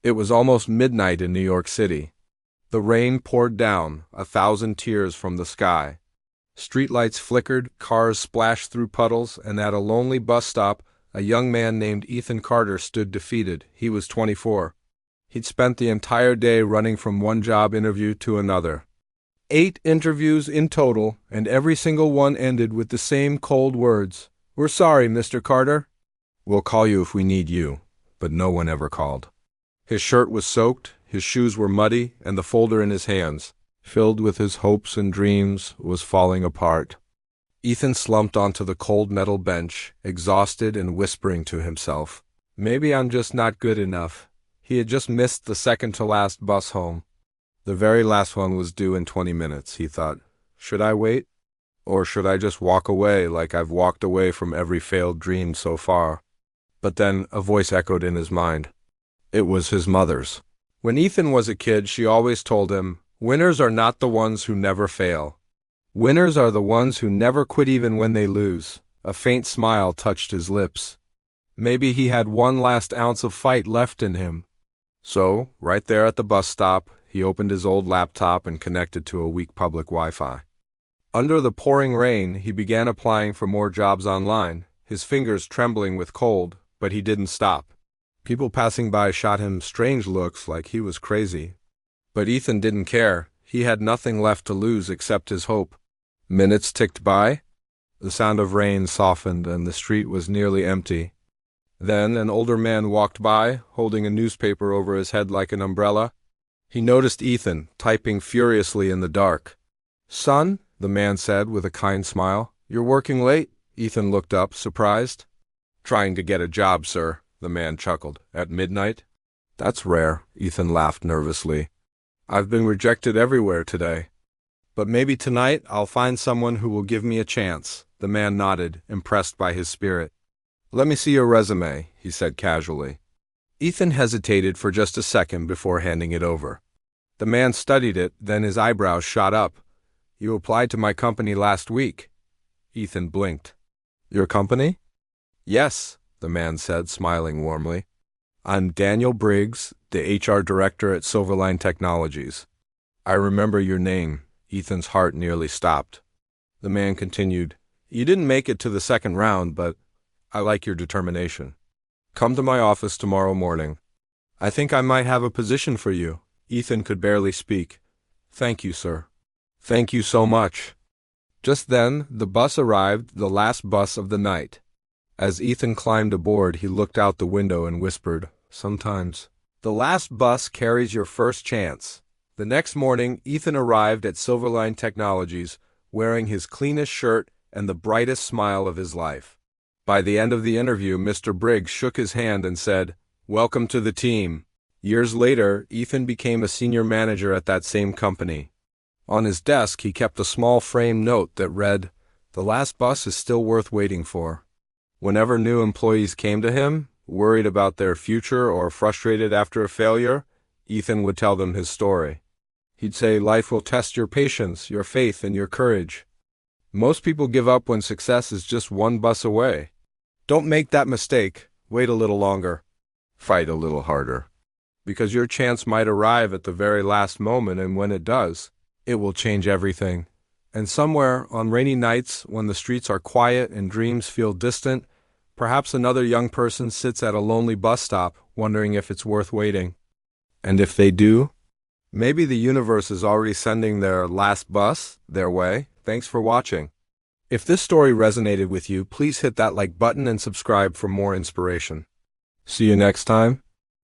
It was almost midnight in New York City. The rain poured down, 1,000 tears from the sky. Streetlights flickered, cars splashed through puddles, and at a lonely bus stop, a young man named Ethan Carter stood defeated. He was 24. He'd spent the entire day running from one job interview to another. 8 interviews in total, and every single one ended with the same cold words. "We're sorry, Mr. Carter. We'll call you if we need you." But no one ever called. His shirt was soaked, his shoes were muddy, and the folder in his hands, filled with his hopes and dreams, was falling apart. Ethan slumped onto the cold metal bench, exhausted and whispering to himself, "Maybe I'm just not good enough." He had just missed the second-to-last bus home. The very last one was due in 20 minutes, he thought. Should I wait? Or should I just walk away like I've walked away from every failed dream so far? But then a voice echoed in his mind. It was his mother's. When Ethan was a kid, she always told him, "Winners are not the ones who never fail. Winners are the ones who never quit even when they lose." A faint smile touched his lips. Maybe he had one last ounce of fight left in him. So, right there at the bus stop, he opened his old laptop and connected to a weak public Wi-Fi. Under the pouring rain, he began applying for more jobs online, his fingers trembling with cold, but he didn't stop. People passing by shot him strange looks like he was crazy. But Ethan didn't care. He had nothing left to lose except his hope. Minutes ticked by. The sound of rain softened and the street was nearly empty. Then an older man walked by, holding a newspaper over his head like an umbrella. He noticed Ethan, typing furiously in the dark. "Son," the man said with a kind smile, "you're working late?" Ethan looked up, surprised. "Trying to get a job, sir," the man chuckled. "At midnight?" "That's rare," Ethan laughed nervously. "I've been rejected everywhere today. But maybe tonight I'll find someone who will give me a chance." The man nodded, impressed by his spirit. "Let me see your resume," he said casually. Ethan hesitated for just a second before handing it over. The man studied it, then his eyebrows shot up. "You applied to my company last week." Ethan blinked. "Your company?" "Yes," the man said, smiling warmly. "I'm Daniel Briggs, the HR director at Silverline Technologies." "I remember your name." Ethan's heart nearly stopped. The man continued, "You didn't make it to the second round, but I like your determination. Come to my office tomorrow morning. I think I might have a position for you." Ethan could barely speak. "Thank you, sir. Thank you so much." Just then, the bus arrived, the last bus of the night. As Ethan climbed aboard, he looked out the window and whispered, "Sometimes the last bus carries your first chance." The next morning, Ethan arrived at Silverline Technologies, wearing his cleanest shirt and the brightest smile of his life. By the end of the interview, Mr. Briggs shook his hand and said, "Welcome to the team." Years later, Ethan became a senior manager at that same company. On his desk, he kept a small framed note that read, "The last bus is still worth waiting for." Whenever new employees came to him, worried about their future or frustrated after a failure, Ethan would tell them his story. He'd say, "Life will test your patience, your faith, and your courage. Most people give up when success is just one bus away. Don't make that mistake. Wait a little longer. Fight a little harder. Because your chance might arrive at the very last moment, and when it does, it will change everything." And somewhere, on rainy nights, when the streets are quiet and dreams feel distant, perhaps another young person sits at a lonely bus stop, wondering if it's worth waiting. And if they do, maybe the universe is already sending their last bus their way. Thanks for watching. If this story resonated with you, please hit that like button and subscribe for more inspiration. See you next time.